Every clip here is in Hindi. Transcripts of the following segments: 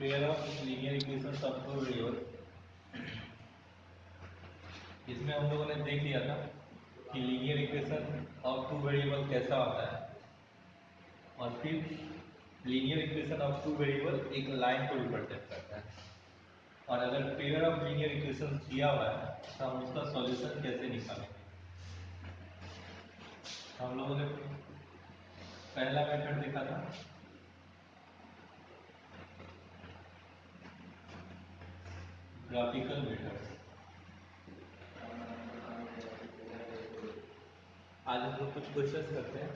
Pair of linear equations of two variable. इसमें हम लोगों ने देख लिया था कि linear equation of two variable कैसा होता है, और फिर linear equation of two variable एक लाइन को रिप्रेजेंट करता है। और अगर पेयर ऑफ लीनियर इक्वेशन दिया हुआ है तो हम उसका सॉल्यूशन कैसे निकालेंगे। हम लोगों ने पहला मेथड देखा था ग्राफिकल मेथड। आज हम लोग कुछ क्वेश्चंस करते हैं।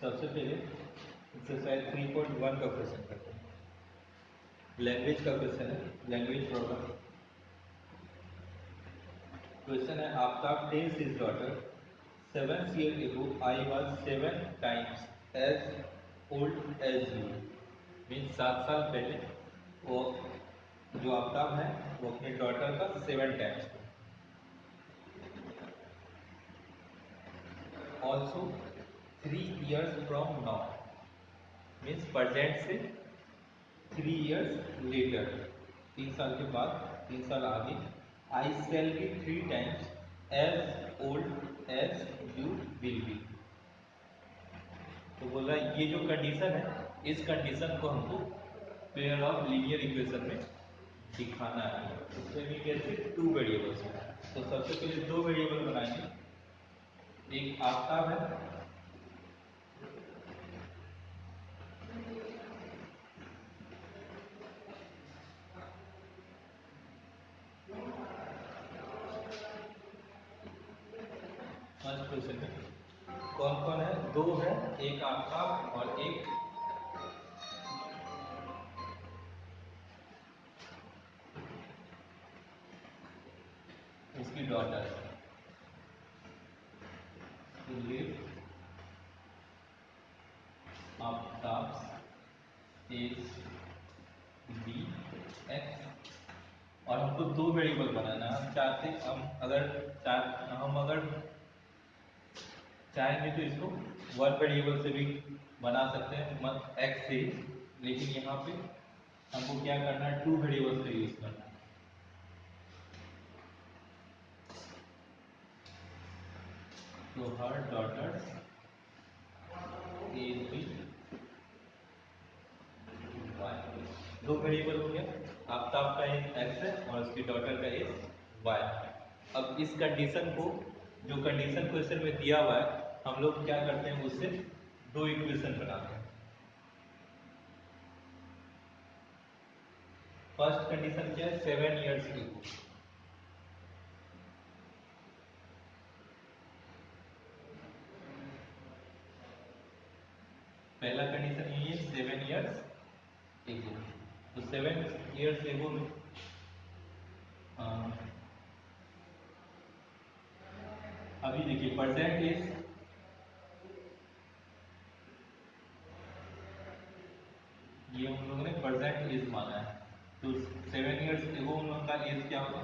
सबसे पहले एक्सरसाइज 3.1 का क्वेश्चन करते हैं। लैंग्वेज का क्वेश्चन है, लैंग्वेज प्रॉब्लम। क्वेश्चन है, after tales his daughter 7 years ago I was 7 times as old as you। Means 7 साल पहले वो जो आफ्ताब है वो अपने डॉटर का 7 times. Also 3 years from now means present से 3 years लेटर, 3 साल के बाद 3 साल आगे। I shall be 3 times as old as you will be. तो बोल रहा है ये जो कंडीशन है, इस कंडीशन को हमको पेयर ऑफ लीनियर इक्वेशन में दिखाना है। उसमें भी कैसे, टू वेरिएबल्स में। तो सबसे पहले दो वेरिएबल बनाएंगे, एक आफ्ताब है फर्स्ट क्वेश्चन में। कौन कौन है, दो है, एक आफ्ताब और एक उसकी daughter. Aftab is be x. और हमको दो वेरिएबल बनाना है। हम चाहते हम अगर चाहेंगे तो इसको वन वेरिएबल से भी बना सकते हैं, मत एक्स से। लेकिन यहाँ पे हमको क्या करना है, टू वेरिएबल से यूज करना है। तो हर डॉटर इज बी वाई। दो वेरिएबल हो गया, आफ्ताब का एक एक्स है और उसकी डॉटर का एक वाई। अब इस कंडीशन को, जो कंडीशन क्वेश्चन में दिया हुआ है, हम लोग क्या करते हैं, उससे दो इक्वेशन बनाते हैं। फर्स्ट कंडीशन क्या है, 7 years ago। पहला कंडीशन ये है 7 years ago। तो 7 years ago में अभी देखिए प्रेजेंट इज, ये हम लोगों ने प्रेजेंट इज माना है। तो 7 years ago उन लोगों का एज क्या होगा,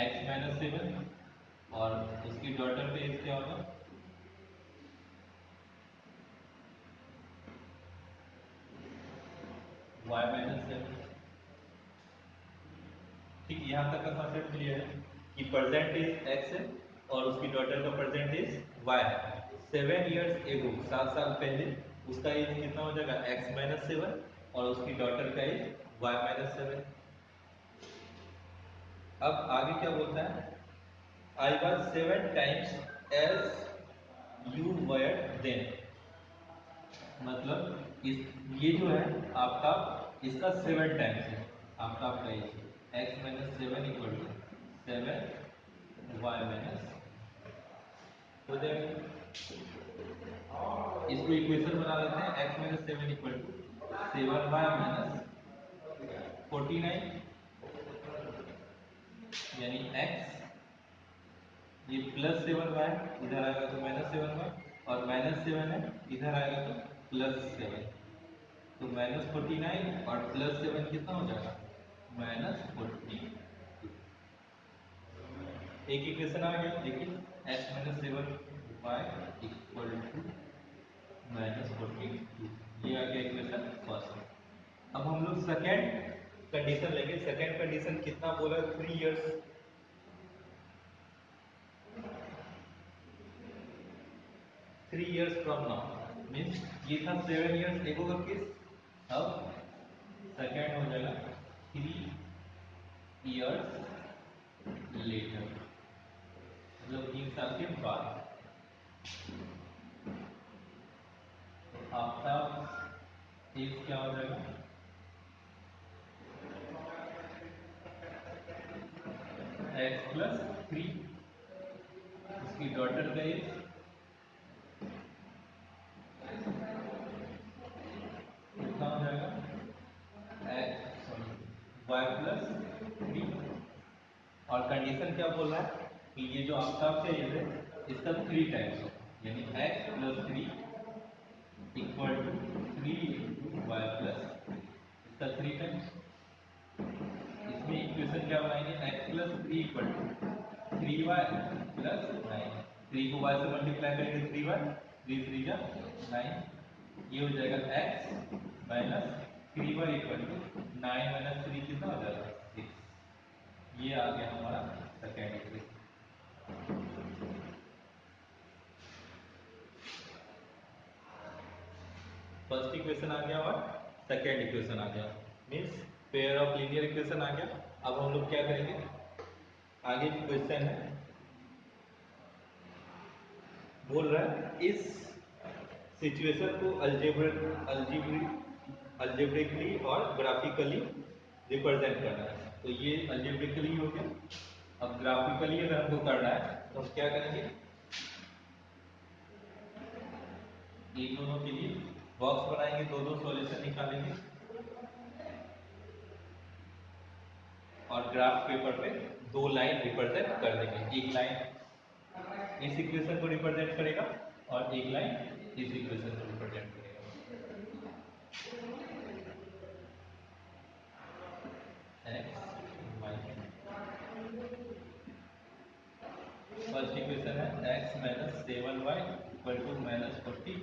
x माइनस 7, और उसकी डॉटर का एज क्या होगा, y माइनस 7। ठीक, यहाँ तक का कॉन्सेप्ट क्लियर है कि प्रेजेंट इज x है और उसकी डॉटर का प्रेजेंट इज y है। 7 years ago 7 साल पहले उसका एज कितना हो जाएगा, x माइनस 7, और उसकी डॉटर का एज y माइनस 7। अब आगे क्या बोलता है, I was 7 times as you were then. मतलब इस, ये जो है आपका, इसका 7 टाइम्स है आपका age. x minus 7 equal to 7 y minus हो जाएगा। इसको इक्वेशन बना लेते हैं, x minus 7 equal to 7y minus 49, यानी x ये +7 y इधर आएगा तो -7 y, और -7 है इधर आएगा तो +7, तो -49 और +7 कितना हो जाएगा -40। एक इक्वेशन आ गया, देखिए x-7y इक्वल टू -42, ये आ गया इक्वेशन फर्स्ट। अब हम लोग सेकेंड कंडीशन लेंगे। सेकेंड कंडीशन कितना बोला, 3 years, 3 years from now, means ये था 7 इयर्स एगो का केस, अब सेकेंड हो जाएगा 3 इयर्स लेटर, मतलब 3 साल के बाद। आपका एज क्या हो जाएगा, x+3, उसकी डॉटर का एज कितना हो जाएगा, y+3। और कंडीशन क्या बोल रहा है कि ये जो आफ्ताब का एज है इसका 3 टाइम्स हो, यानी x+3 इक्वल टू 3 y+, इसका 3 टाइम्स। इसमें इक्वेशन क्या बनाएंगे, x+3 इक्वल टू 3y+9, 3 को y से मल्टीप्लाई करेंगे 3y, 3 3 जा 9, ये हो जाएगा x minus 3y equal to 9 minus 3 कितना हो जाएगा 6। ये आ गया हमारा सेकेंड इक्वेशन। फर्स्ट इक्वेशन आ गया और सेकेंड इक्वेशन आ गया, means pair of linear equation आ गया। अब हम लोग क्या करेंगे, आगे क्वेश्चन है, बोल रहा है इस सिचुएशन को अल्जेब्रिकली और ग्राफिकली रिप्रेजेंट करना है। तो ये अल्जेब्रिकली हो गया। अब ग्राफिकली अगर हमको करना है तो हम क्या करेंगे, इन दोनों के लिए बॉक्स बनाएंगे, दो दो सॉल्यूशन निकालेंगे और ग्राफ पेपर पे 2 लाइन रिप्रेजेंट कर देंगे। एक लाइन इस इक्वेशन को रिप्रेजेंट करेगा और एक लाइन इस इक्वेशन को रिप्रेजेंट करेगा। एक्स वाई, फर्स्ट इक्वेशन है x-7y इक्वल टू -42।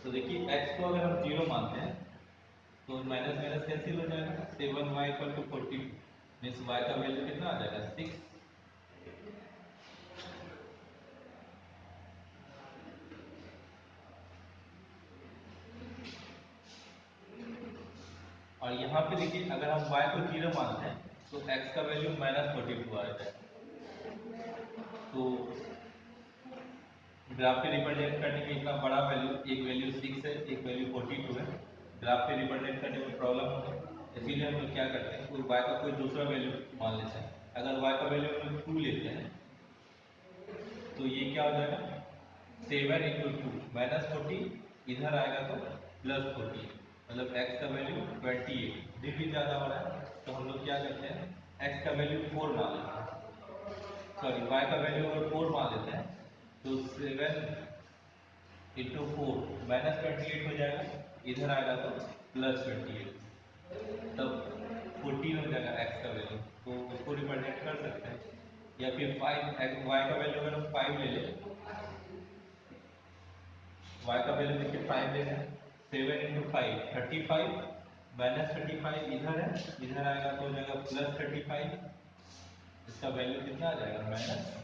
तो देखिए x को अगर हम 0 मानते हैं तो माइनस माइनस कैंसिल हो जाएगा, 7y equal to 42, means y का वैल्यू कितना आ जाएगा 6। और यहाँ पे देखिए अगर हम y को 0 मानते हैं तो x का वैल्यू -42 आ जाएगा। तो ग्राफ पे रिप्रेजेंट करने में इतना बड़ा वैल्यू, एक वैल्यू 6 है एक वैल्यू 42 है, ग्राफ पे रिप्रेजेंट करने में प्रॉब्लम होगा। इसीलिए हम लोग क्या करते हैं, कोई y का कोई दूसरा वैल्यू मान लेते हैं। अगर y का वैल्यू हम लोग 2 लेते हैं तो ये क्या हो जाएगा, 7 इंटू 2 -40, इधर आएगा तो +40, मतलब x का वैल्यू 28, भी ज़्यादा हो रहा है। तो हम लोग क्या करते हैं, x का वैल्यू 4 मान लेते हैं, सॉरी y का वैल्यू अगर 4 मान लेते हैं तो 7 इंटू 4 -28 हो जाएगा, इधर आएगा तो +28, तब 14 हो जाएगा x का वैल्यू। तो उसको रिप्रेजेंट कर सकते हैं। या फिर 5, y का वैल्यू अगर हम 5 ले लें, y का वैल्यू देखिए 5 ले लें, 7 इंटू 5 35, -35 इधर है, इधर आएगा तो हो जाएगा +35, इसका वैल्यू कितना आ जाएगा -7।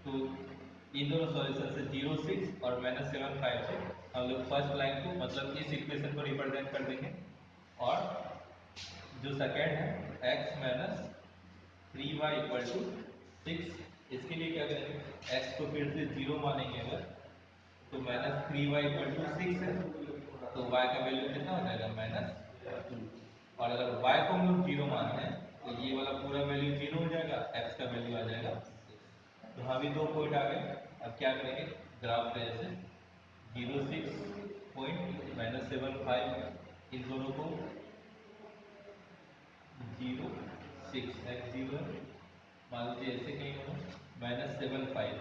तो इन दोनों सॉल्यूशन से 0 6 और -7 5 से हम लोग फर्स्ट लाइन को, मतलब इस इक्वेशन को रिप्रेजेंट कर देंगे। और जो सेकेंड है x-3y इक्वल टू 6, इसके लिए क्या करेंगे, x को फिर से 0 मानेंगे अगर, तो -3y इक्वल टू 6 है, तो y का वैल्यू कितना हो जाएगा -2। और अगर y को हम लोग 0 मानते हैं तो ये वाला पूरा वैल्यू 0 हो जाएगा, x का वैल्यू आ जाएगा 6। तो यहाँ भी 2 पॉइंट आ गए। अब क्या करेंगे, ग्राफ पे जैसे 0 6 पॉइंट -7 5, इन दोनों को जीरो सिक्स एक्स जीरो मान लीजिए ऐसे कहीं होगा -7 5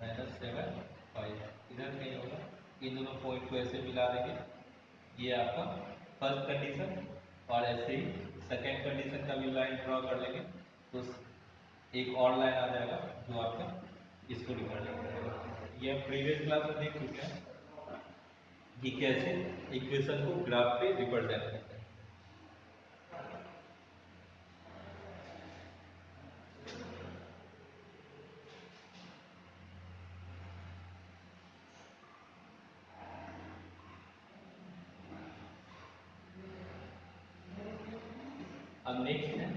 -7 5 इधर कहीं होगा। इन दोनों पॉइंट को ऐसे मिला देंगे, ये आपका फर्स्ट कंडीशन। और ऐसे ही सेकेंड कंडीशन का भी लाइन ड्रॉ कर लेंगे तो एक और लाइन आ जाएगा जो आपका इसको रिप्रेजेंट करेगा। ये हम प्रीवियस क्लास में देख चुके हैं कि कैसे इक्वेशन को ग्राफ पे रिप्रेजेंट करते हैं। अब नेक्स्ट है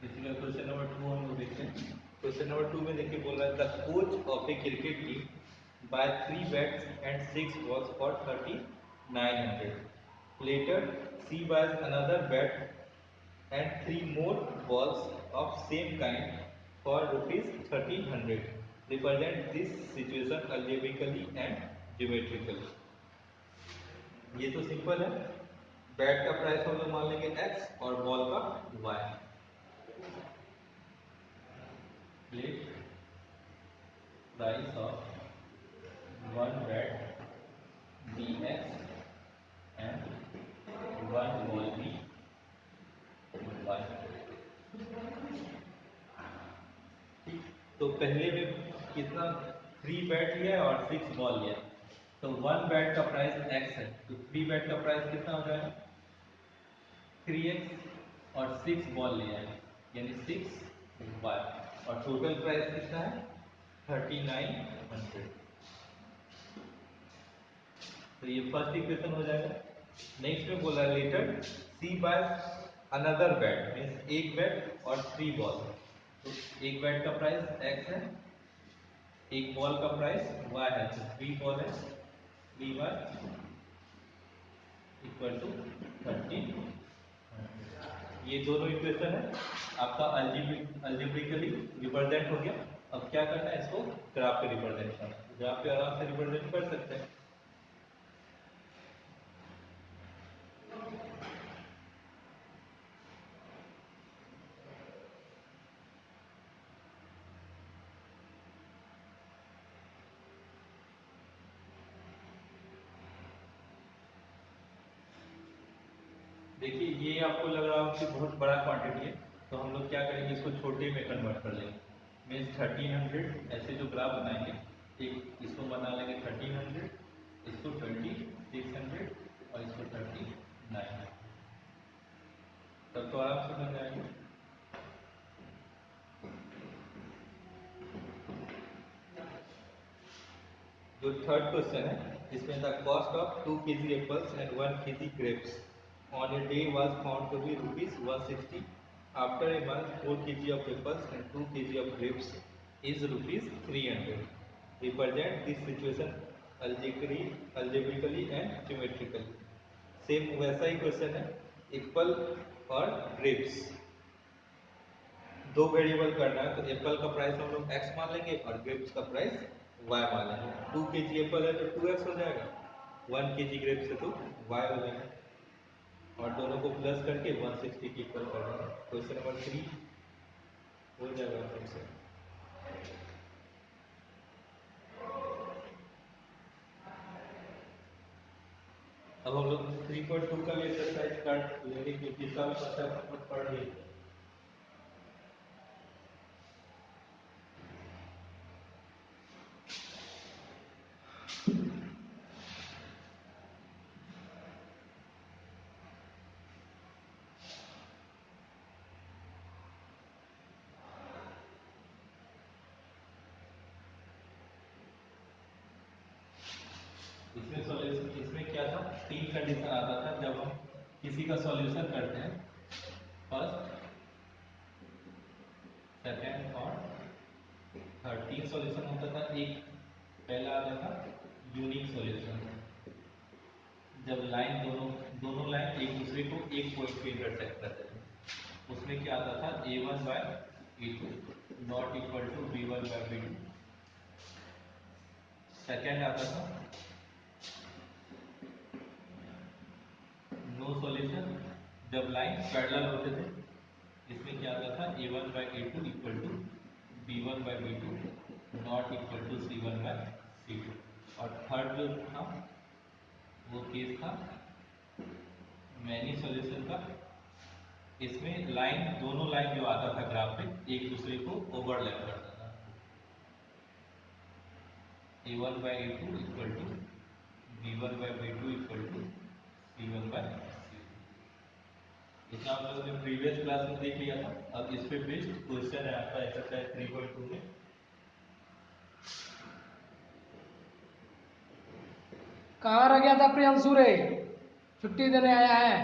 इसी क्वेश्चन नंबर 2 हम लोग देखते हैं। क्वेश्चन नंबर 2 में देखिए बोल रहा है the coach of a cricket team buy 3 bats and 6 balls for 3900 later she buys another bat and 3 more balls of same kind for rupees 1300 represent this situation algebraically and geometrically। ये तो सिंपल है। बैट का प्राइस हम लोग मान लेंगे x और बॉल का y। Let price of one bat be x and one ball be y। ठीक, तो पहले में कितना 3 बैट लिया है और 6 बॉल लिया है, तो 1 बैट का प्राइस x है, तो 3 बैट का प्राइस कितना हो जाएगा 3x और 6 बॉल लिया है यानी 6y और टोटल प्राइस कितना है 3900। तो ये फर्स्ट इक्वेशन हो जाएगा। नेक्स्ट में बोला later she buy another bat means एक बैट और 3 बॉल। तो एक बैट का प्राइस x है, एक बॉल का प्राइस y है, तो 3 बॉल है 3y इक्वल टू 13। ये दोनों इक्वेशन है आपका अल्जेब्रिकली रिप्रेजेंट हो गया। अब क्या करना है इसको ग्राफ पे रिप्रेजेंट करना है। ग्राफ पे आराम से रिप्रेजेंट कर सकते हैं। देखिए ये आपको लग रहा हो कि बहुत बड़ा क्वांटिटी है, तो हम लोग क्या करेंगे इसको छोटे में कन्वर्ट कर लेंगे। मीन्स 1300 ऐसे जो ग्राफ बनाएंगे, एक इसको बना लेंगे 1300, इसको 2600 और इसको 39, तब तो आराम से बन जाएंगे। जो थर्ड क्वेश्चन है इसमें the cost of 2 kg apples and 1 kg grapes on a day was found to be ₹160। After a month 4 kg of apples and 2 kg of grapes is ₹300। Represent this situation algebraically and geometrically। Same वैसा ही क्वेश्चन है। एप्पल और ग्रेप्स दो वेरिएबल करना है, तो एप्पल का प्राइस हम लोग x मान लेंगे और ग्रेप्स का प्राइस y मान लेंगे। 2 kg एप्पल है तो 2x हो जाएगा, 1 kg ग्रेप्स है तो y हो जाएगा और दोनों को प्लस करके 160 की इक्वल कर देंगे। क्वेश्चन नंबर 3 हो जाएगा हमसे। अब हम लोग 3.2 का एक्सरसाइज कर लेंगे क्योंकि सब अच्छा पढ़ लिए। इसमें क्या था तीन कंडीशन आता था जब हम किसी का सॉल्यूशन करते हैं, फर्स्ट, सेकेंड और थर्ड। तीन सॉल्यूशन होता था। एक पहला आता था यूनिक सॉल्यूशन, जब लाइन दोनों लाइन एक दूसरे को एक पॉइंट पे इंटरसेक्ट करते थे। उसमें क्या आता था, a1 by a2 not equal to b1 by b2। Second आता था नो सॉल्यूशन, जब लाइन पैरेलल होते थे। इसमें क्या आता था, a1 by a2 equal to b1 by b2 not equal to c1 by c2। और थर्ड जो था वो केस था मैनी सॉल्यूशन का। इसमें दोनों लाइन जो आता था ग्राफ पे एक दूसरे को ओवरलैप करता था। a1 by a2 equal to b1 by b2 equal to c1 by c2। इतना आप लोगों ने प्रीवियस क्लास में देख लिया था। अब इस पे बेस्ड क्वेश्चन है आपका एक्सरसाइज 3.2 में। कहाँ रह गया था प्रियांशु रे? छुट्टी देने आया है।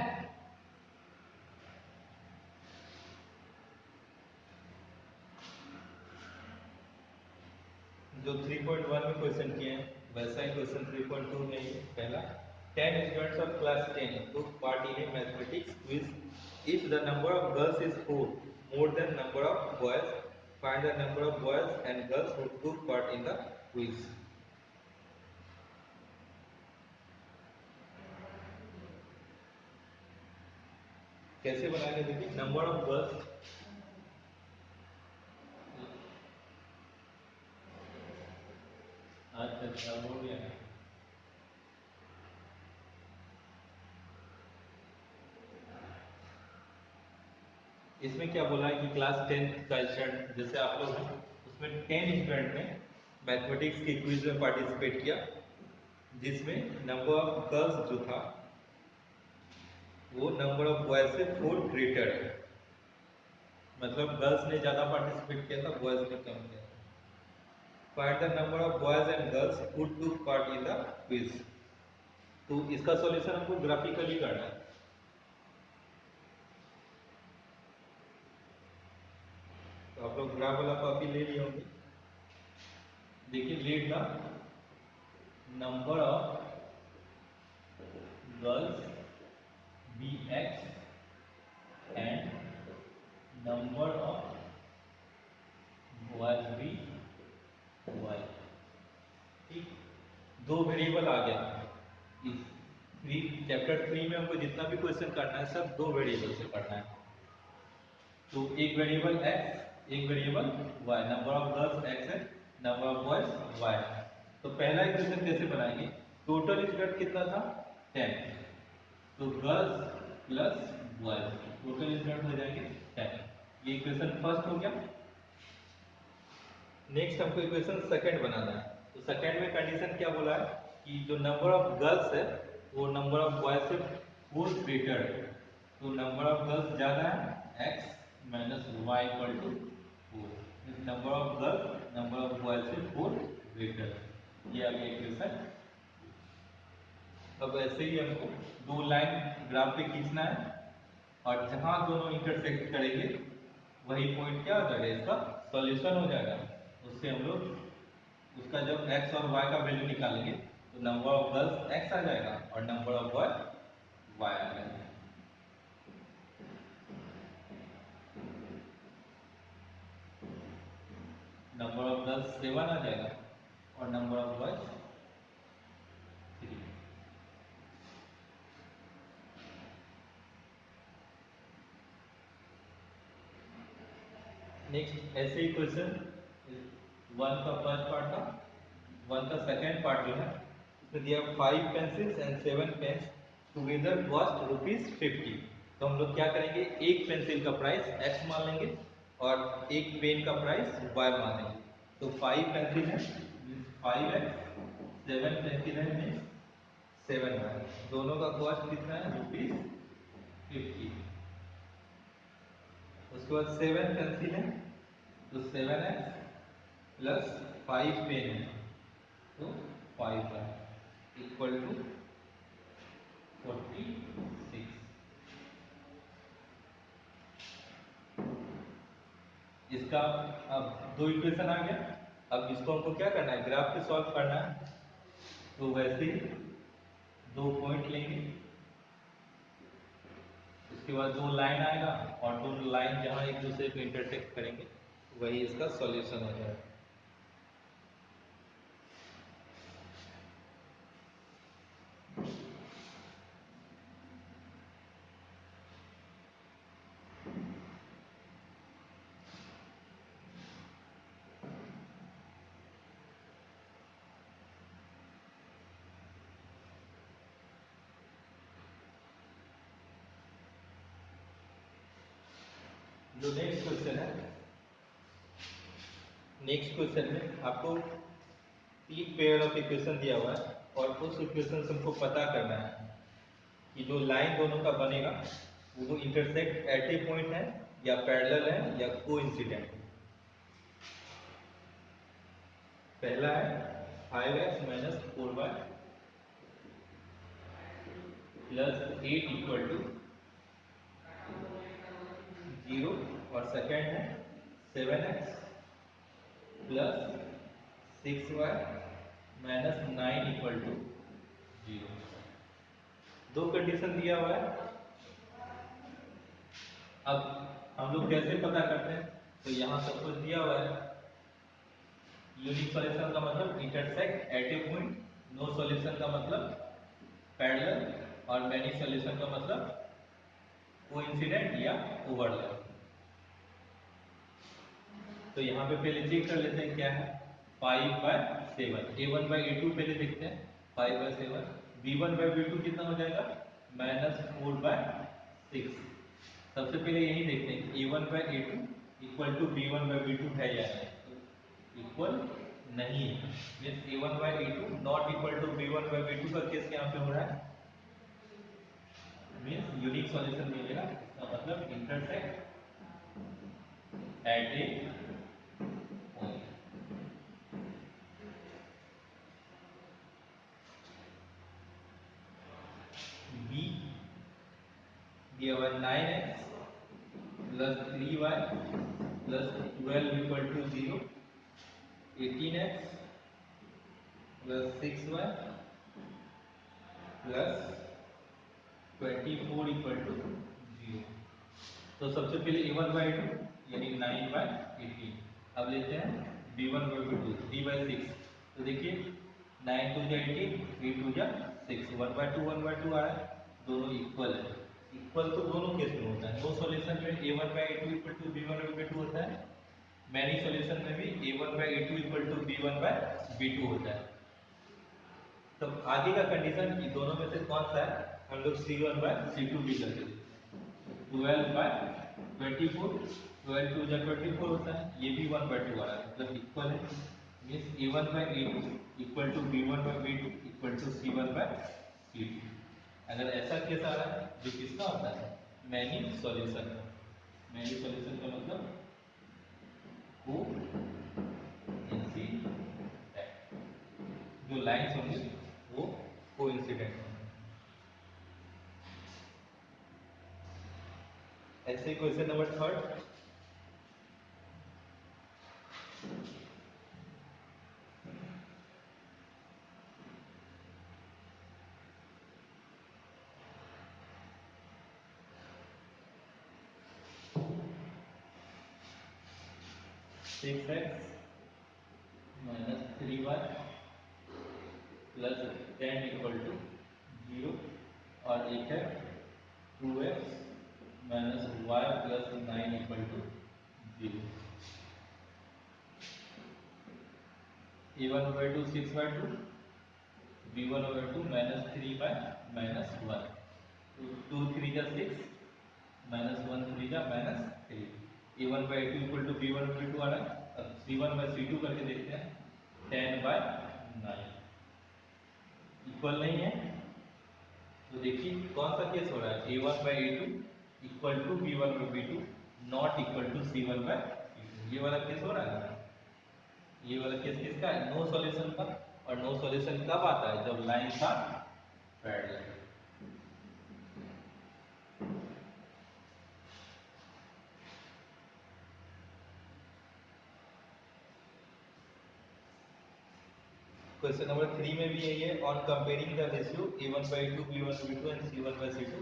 जो 3.1 में क्वेश्चन किए हैं वैसा ही क्वेश्चन 3.2 में ही है। पहला, 10 students of class 10 took part in a mathematics quiz. If the number of girls is 4 more than number of boys, find the number of boys and girls who took part in the quiz. कैसे बनाएंगे देखिए, नंबर ऑफ गर्ल्स, अच्छा हो गया। इसमें क्या बोला है कि क्लास 10 का स्टूडेंट जैसे आप लोग हैं, उसमें 10 स्टूडेंट ने मैथमेटिक्स के क्विज में पार्टिसिपेट किया, जिसमें नंबर ऑफ गर्ल्स जो था वो नंबर ऑफ बॉयज से 4 ग्रेटर है। मतलब गर्ल्स ने ज्यादा पार्टिसिपेट किया था, बॉयज ने कम किया था। Find the number of boys and girls who took part in the quiz. तो इसका सॉल्यूशन हमको ग्राफिकली करना है। तो आप लोग ग्राफ वाला कॉपी ले लिए होंगे। देखिए, let the number of girls be x and number of boys be y. ठीक, दो वेरिएबल आ गया। इस चैप्टर 3 में हमको जितना भी क्वेश्चन करना है सब दो वेरिएबल से करना है। तो एक वेरिएबल x, एक variable y, number of girls x है, नंबर ऑफ बॉयज y। तो पहला इक्वेशन कैसे बनाएंगे, टोटल स्टूडेंट कितना था 10, तो girls plus boys total student हो जाएंगे 10। ये इक्वेशन फर्स्ट हो गया। नेक्स्ट हमको इक्वेशन सेकंड बनाना है। तो सेकंड में कंडीशन क्या बोला है कि जो नंबर ऑफ गर्ल्स है वो नंबर ऑफ बॉयज से 4 ग्रेटर है। तो नंबर ऑफ गर्ल्स ज्यादा है x minus y equal to 4। Number of girls number of boys से 4 ग्रेटर है। ये आ गया इक्वेशन। अब ऐसे ही हमको दो लाइन ग्राफ पे खींचना है और जहां दोनों इंटरसेक्ट करेंगे वही पॉइंट क्या हो जाएगा, इसका सॉल्यूशन हो जाएगा। उससे हम लोग उसका जब x और y का वैल्यू निकालेंगे तो नंबर ऑफ गर्ल्स x आ जाएगा और नंबर ऑफ बॉय y आ जाएगा। नंबर ऑफ गर्ल्स 7 आ जाएगा और नंबर ऑफ बॉयज 3। नेक्स्ट ऐसे ही क्वेश्चन 1 का फर्स्ट पार्ट था, 1 का सेकेंड पार्ट जो है इसमें दिया 5 pencils and 7 pens together cost ₹50। तो हम लोग क्या करेंगे, एक पेंसिल का प्राइस x मान लेंगे और एक पेन का प्राइस y मान लेंगे। तो 5 पेंसिल है 5x, 7 पेंसिल है मीन्स 7y। दोनों का कॉस्ट कितना है, ₹50। उसके बाद 7 पेंसिल है तो 7x प्लस 5 पेन है तो 5y इक्वल टू 46। इसका अब दो इक्वेशन आ गया। अब इसको हमको क्या करना है, ग्राफ पे सॉल्व करना है। तो वैसे ही दो पॉइंट लेंगे, उसके बाद दो लाइन आएगा और दो लाइन जहां एक दूसरे को इंटरसेक्ट करेंगे वही इसका सॉल्यूशन हो जाएगा। जो नेक्स्ट क्वेश्चन है, नेक्स्ट क्वेश्चन में आपको तीन पेयर ऑफ इक्वेशन दिया हुआ है और उस इक्वेशन से हमको पता करना है कि जो लाइन दोनों का बनेगा वो इंटरसेक्ट एट ए पॉइंट है या पैरेलल है या कोइंसिडेंट है। पहला है 5x minus 4y plus 8 equal to 0 और सेकेंड है 7x plus 6y minus 9 equal to 0। दो कंडीशन दिया हुआ है। अब हम लोग कैसे पता करते हैं, तो यहाँ सब कुछ दिया हुआ है। यूनिक सॉल्यूशन का मतलब intersect at a point, no solution का मतलब पैरेलल और मैनी सॉल्यूशन का मतलब कोइंसिडेंट या ओवरलैप। तो यहाँ पे पहले चेक कर लेते हैं क्या है। 5/7 a1/a2 पहले देखते हैं। 5/7 b1/b2 कितना हो जाएगा, -4/6। सबसे पहले यही देखते हैं कि a1/a2 इक्वल टू b1/b2 है या नहीं। इक्वल नहीं है, means a1/a2 not equal to b1/b2 का केस यहाँ पे हो रहा है, मीन्स यूनिक सॉल्यूशन मिलेगा। इसका मतलब intersect at a point. B दिया हुआ 9x plus 3y plus 12 equal to 0, 18x plus 6y plus 24 equal to 0। तो सबसे पहले a1/2 यानी 9/18। अब लेते हैं b1/2 3/6। तो देखिए 9 2 जा 18, 3 2 जा 6, 1/2 आ रहा है, दोनों इक्वल है। इक्वल तो दोनों केस में होता है। नो सॉल्यूशन में a1/2 इक्वल टू b1/2 होता है, मैनी सॉल्यूशन में भी a1/2 इक्वल टू b1/b2 होता है। तो आगे का कंडीशन कि दोनों में से कौन सा है, हम लोग c1/c2 भी कर देते हैं। 12/24, 12 2 जा 24 होता है, ये भी 1/2 आ रहा है, मतलब इक्वल है। Means a1/a2 equal to b1/b2 equal to c1/c2। अगर ऐसा केस आ रहा है जो किसका होता है, मैनी सॉल्यूशन। मैनी सॉल्यूशन का मतलब को इंसिडेंट, जो लाइंस होंगे वो कोइंसिडेंट होंगे। ऐसे question number third, 6x minus 3y plus 10 equal to 0 और एक है 2x minus y plus 9 equal to 0। a1/2 6/2, b1/2 minus 3 minus 1, तो 2 3 जा 6 माइनस 1 3 जा minus 3। a1/2 equal to b1/2 आ रहा है। अब c1/c2 करके देखते हैं। 10/9 इक्वल नहीं है, तो देखिए कौन सा केस हो रहा है, a1/a2 equal to b1/b2 not equal to c1/c2। ये वाला केस हो रहा है। ये वाला केस किसका है, नो सॉल्यूशन का। और नो सॉल्यूशन कब आता है, जब लाइन का पैरेलल। क्वेश्चन नंबर 3 में भी यही है, on comparing the ratio a1/2 b1/2 and c1/c2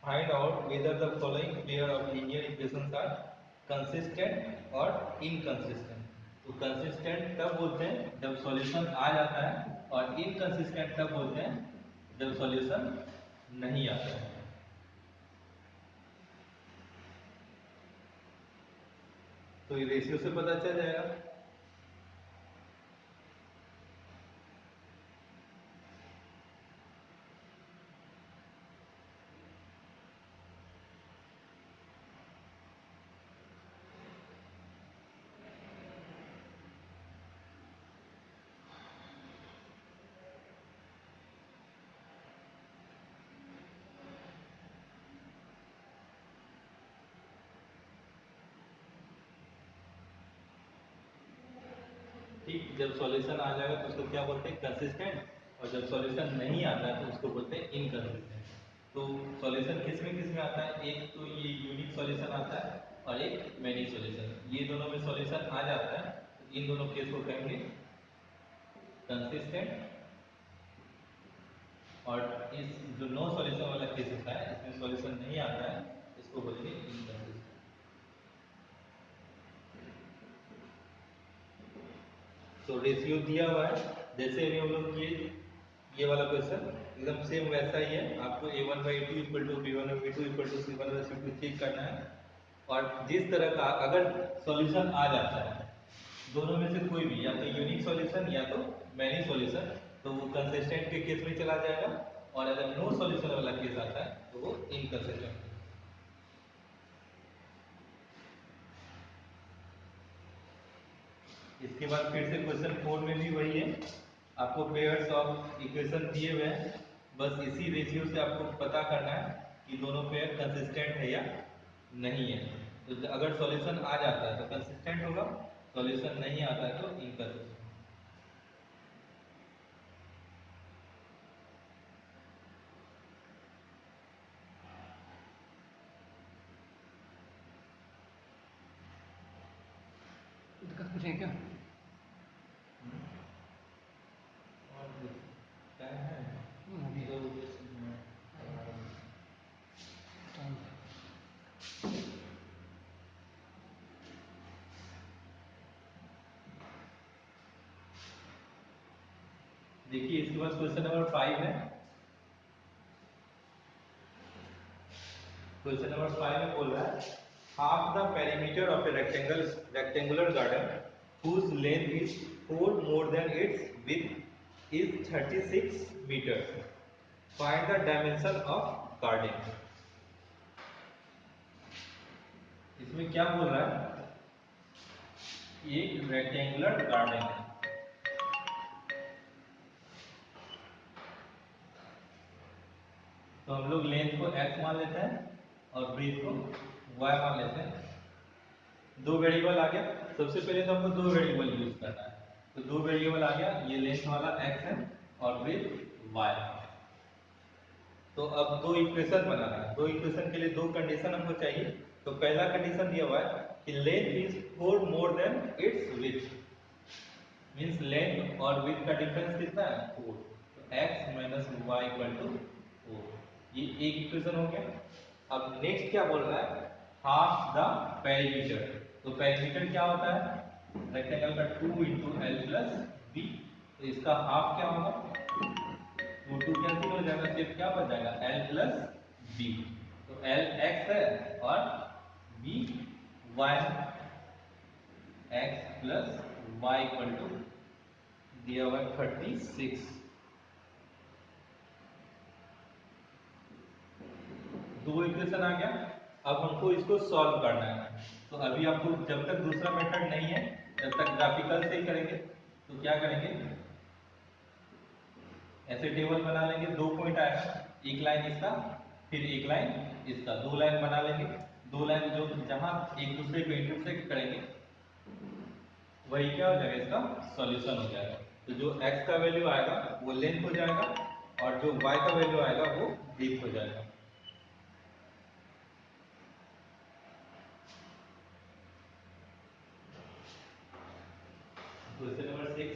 find out whether the following pair of linear equations are consistent और इनकंसिस्टेंट। तो कंसिस्टेंट तब बोलते हैं जब सॉल्यूशन आ जाता है, और इनकंसिस्टेंट तब बोलते हैं जब सॉल्यूशन नहीं आता है। तो ये रेशियो से पता चल जाएगा। ठीक, जब सॉल्यूशन आ जाएगा तो उसको क्या बोलते हैं, कंसिस्टेंट, और जब सॉल्यूशन नहीं आता है तो उसको बोलते हैं इनकंसिस्टेंट। तो सॉल्यूशन किस में आता है, एक तो ये यूनिक सॉल्यूशन आता है और एक मैनी सॉल्यूशन। ये दोनों में सॉल्यूशन आ जाता है तो इन दोनों केस को कहेंगे कंसिस्टेंट, और इस जो नो सॉल्यूशन वाला केस होता है, इसमें सॉल्यूशन नहीं आता है, इसको बोलेंगे इनकंसिस्टेंट। तो रेशियो दिया हुआ है, जैसे अभी हम लोग ये वाला क्वेश्चन एकदम सेम वैसा ही है। आपको a1/2 equal to b1/2 equal to c1/c2 check करना है, और जिस तरह का अगर सॉल्यूशन आ जाता है दोनों में से कोई भी, या तो यूनिक सॉल्यूशन या तो मैनी सॉल्यूशन, तो वो कंसिस्टेंट के केस में चला जाएगा, और अगर नो सॉल्यूशन वाला केस आता है तो वो इनकंसिस्टेंट। इसके बाद फिर से क्वेश्चन 4 में भी वही है, आपको पेयर्स ऑफ इक्वेशन दिए हुए हैं, बस इसी रेशियो से आपको पता करना है कि दोनों पेयर कंसिस्टेंट है या नहीं है। तो अगर सॉल्यूशन आ जाता है तो कंसिस्टेंट होगा, सॉल्यूशन नहीं आता है तो इनकंसिस्टेंट। दिक्कत कुछ है क्या? और क्या है अभी तो टाइम देखिए, इसके बाद क्वेश्चन नंबर 5 है। क्वेश्चन नंबर 5 में बोल रहा है, half the perimeter of A rectangular garden whose length is 4 more than its width is 36 meters. Find the dimension of garden. इसमें क्या बोल रहा है, एक रेक्टेंगुलर गार्डन है, तो हम लोग लेंथ को x मान लेते हैं और ब्रीथ को y मान लेते हैं। दो वेरिएबल आ गया, सबसे पहले तो हमको दो वेरिएबल यूज करना है, तो दो वेरिएबल आ गया, ये लेंथ वाला x है और ब्रीथ y। तो अब दो इक्वेशन बनाना है, दो इक्वेशन के लिए दो कंडीशन हमको चाहिए। तो पहला कंडीशन दिया हुआ है कि length is 4 more than its width, means length और विड्थ का डिफरेंस कितना है 4, तो x minus y equal to 4, ये एक इक्वेशन हो गया। अब नेक्स्ट क्या बोल रहा है, हाफ द पेरीमीटर। तो पेरीमीटर क्या होता है, रेक्टेंगल का 2 इंटू एल प्लस बी, तो इसका हाफ क्या होगा, 2 कैंसिल हो जाएगा, सिर्फ क्या बच जाएगा एल प्लस बी। तो एल एक्स है और b y, x plus y equal to दिया हुआ 36। दो इक्वेशन आ गया, अब हमको इसको सॉल्व करना है। तो अभी आपको जब तक दूसरा मेथड नहीं है तब तक ग्राफिकल से ही करेंगे। तो क्या करेंगे, ऐसे टेबल बना लेंगे, दो पॉइंट आएगा, एक लाइन इसका फिर एक लाइन इसका, दो लाइन बना लेंगे। दो लाइन जो जहां एक दूसरे को इंटरसेक्ट करेंगे वही क्या हो जाएगा, इसका सॉल्यूशन हो जाएगा। तो जो x का वैल्यू आएगा वो लेंथ हो जाएगा, और जो y का वैल्यू आएगा वो ब्रीथ हो जाएगा। क्वेश्चन नंबर 6,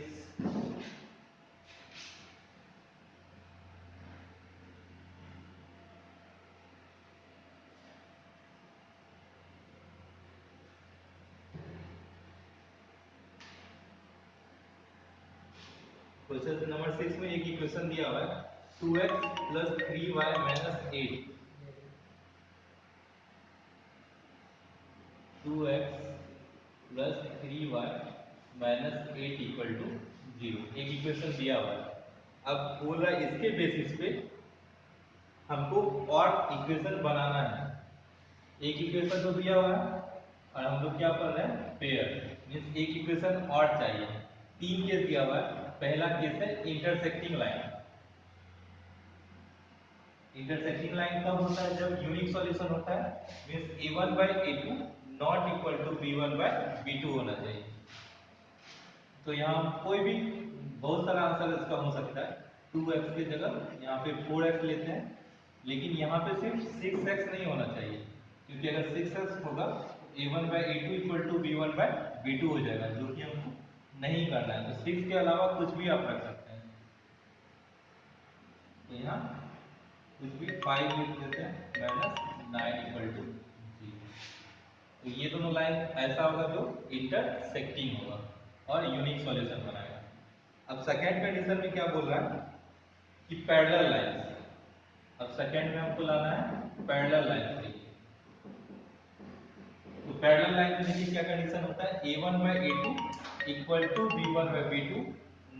क्वेश्चन नंबर 6 में एक इक्वेशन दिया हुआ है 2x plus 3y minus 8, 2x plus 3y minus 8 equal to 0, एक इक्वेशन दिया हुआ है। अब बोल रहा है इसके बेसिस पे हमको और इक्वेशन बनाना है। एक इक्वेशन तो दिया हुआ है और हम लोग क्या कर रहे हैं, पेयर, मीन्स एक इक्वेशन और चाहिए। तीन केस दिया हुआ है। पहला केस है इंटरसेक्टिंग लाइन। इंटरसेक्टिंग लाइन कब होता है, जब यूनिक सॉल्यूशन होता है, means a1 by a2 not equal to b1 by b2 होना चाहिए। तो यहाँ कोई भी बहुत सारा आंसर इसका हो सकता है। 2x की जगह यहाँ पे 4x लेते हैं, लेकिन यहाँ पे सिर्फ 6x नहीं होना चाहिए, क्योंकि अगर 6x होगा a1 by a2 equal to b1 by b2 हो जाएगा, जो कि हमको नहीं करना है। तो 6 के अलावा कुछ भी आप रख सकते हैं। तो यहाँ कुछ भी 5 लिख देते हैं माइनस 9 इक्वल टू 0। तो ये दोनों लाइन ऐसा होगा जो इंटरसेक्टिंग होगा और यूनिक सॉल्यूशन बनाएगा। अब सेकेंड कंडीशन में क्या बोल रहा है कि पैरेलल लाइंस। अब सेकेंड में हमको लाना है पैरेलल लाइन से। तो पैरेलल लाइन में देखिए क्या कंडीशन होता है, a1 by a2 equal to b1 by b2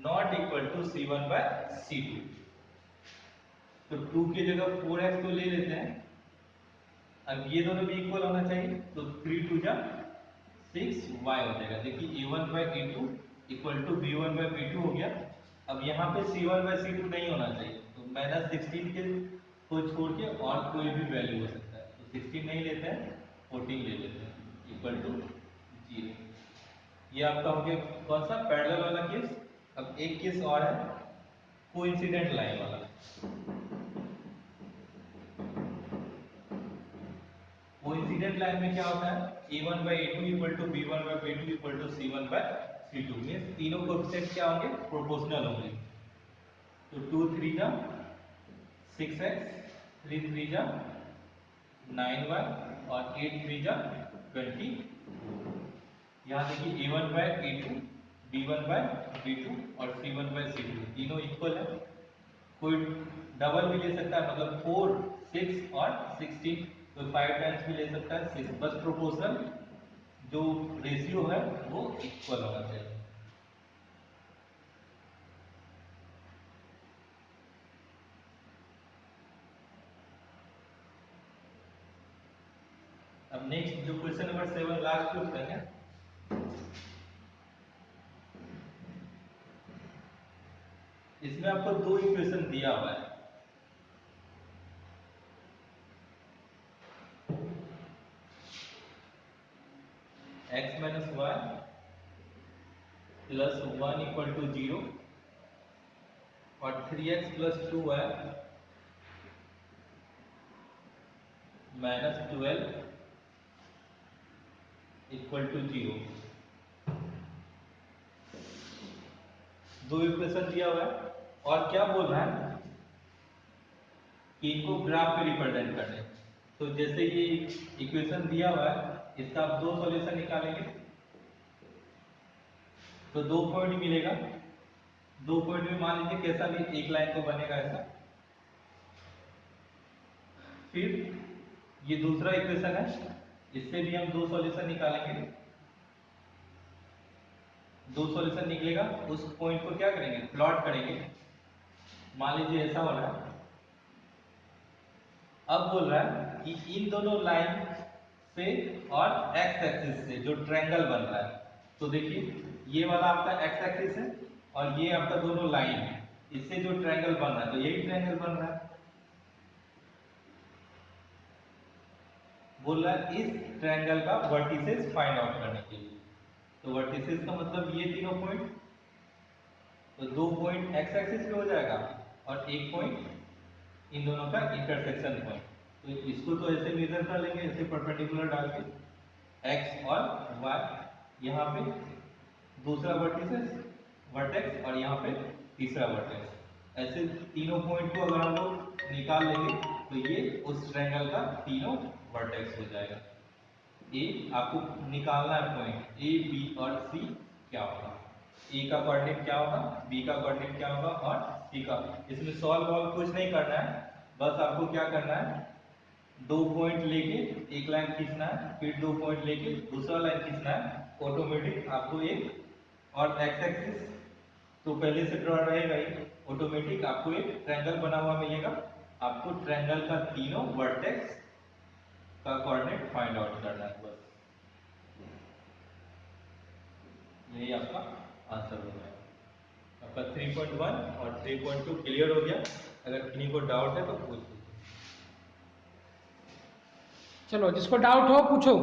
not equal to c1 by c2। तो 2 की जगह 4x तो ले लेते हैं। अब ये दोनों भी इक्वल होना चाहिए, तो 3 2 जा 6y हो जाएगा। देखिए a1 by a2 equal to b1 by b2 हो गया। अब यहाँ पे c1 by c2 नहीं होना चाहिए, तो माइनस 16 के को छोड़ के और कोई भी वैल्यू हो सकता है। तो 16 नहीं लेते हैं, 14 ले लेते हैं इक्वल टू 0। ये आपका हो गया कौन सा, पैरेलल वाला केस। अब एक केस और है कोइंसिडेंट लाइन वाला। कोइंसिडेंट लाइन में क्या होता है, a1 by a2 equal to b1 by b2 equal to c1 by c2, means तीनों कोएफिशिएंट क्या होंगे, प्रोपोर्शनल होंगे। तो 2 3 जा 6x, 3 3 जा 9y और 8 3 जा 20। यहाँ देखिए a1 by a2, b1 by b2 और c1 by c2 तीनों इक्वल है। कोई डबल भी ले सकता है, मतलब 4 6 और 16, तो 5 टाइम्स भी ले सकता है 6, बस प्रोपोर्शनल जो रेशियो है वो इक्वल होना चाहिए। अब नेक्स्ट जो क्वेश्चन नंबर 7 लास्ट क्वेश्चन है, इसमें आपको दो इक्वेशन दिया हुआ है। x minus y plus 1 equal to 0 और 3x plus 2y minus 12 equal to 0। दो इक्वेशन दिया हुआ है और क्या बोल रहा है कि इनको ग्राफ में रिप्रेजेंट करने। तो जैसे ये इक्वेशन दिया हुआ है, इसका आप दो सॉल्यूशन निकालेंगे तो 2 पॉइंट मिलेगा। 2 पॉइंट में मान लीजिए कैसा भी एक लाइन तो बनेगा ऐसा। फिर ये दूसरा इक्वेशन है, इससे भी हम दो सॉल्यूशन निकालेंगे। दो सॉल्यूशन निकलेगा, उस पॉइंट को क्या करेंगे, प्लॉट करेंगे। मान लीजिए ऐसा हो रहा है। अब बोल रहा है कि इन दोनों लाइन से और एक्स एक्सिस से जो ट्रायंगल बन रहा है, तो देखिए ये वाला आपका एक्स एक्सिस है और ये आपका दोनों लाइन है, इससे जो ट्रायंगल बन रहा है, तो यही ट्रायंगल बन रहा है। बोल रहा है इस ट्रायंगल का वर्टिसेस फाइंड आउट करने के लिए। तो वर्टिसेस का मतलब ये तीनों पॉइंट, तो 2 पॉइंट एक्स एक्सिस पे हो जाएगा और एक पॉइंट इन दोनों का इंटरसेक्शन पॉइंट। तो इसको तो ऐसे मेजर कर लेंगे, ऐसे परपेंडिकुलर डाल के x और y, यहाँ पे दूसरा वर्टेक्स और यहाँ पे तीसरा वर्टेक्स। ऐसे तीनों पॉइंट को अगर हम लोग निकाल लेंगे तो ये उस ट्रायंगल का तीनों वर्टेक्स हो जाएगा। ए आपको निकालना है पॉइंट ए बी और सी क्या होगा। ए का कोऑर्डिनेट क्या होगा, बी का कोऑर्डिनेट क्या होगा और सी का। इसमें सॉल्व वॉल्व कुछ नहीं करना है, बस आपको क्या करना है, 2 पॉइंट लेके एक लाइन खींचना है, फिर 2 पॉइंट लेके दूसरा लाइन खींचना है, ऑटोमेटिक आपको एक और एक्स एक्सिस तो पहले से ड्रॉ रहेगा ही, ऑटोमेटिक आपको एक ट्रायंगल बना हुआ मिलेगा। आपको ट्रायंगल का तीनों वर्टेक्स का कोऑर्डिनेट फाइंड आउट करना है, बस यही आपका आंसर हो जाएगा। आपका 3.1 और 3.2 क्लियर हो गया। अगर किसी को डाउट है तो पूछ लीजिए। चलो जिसको डाउट हो पूछो।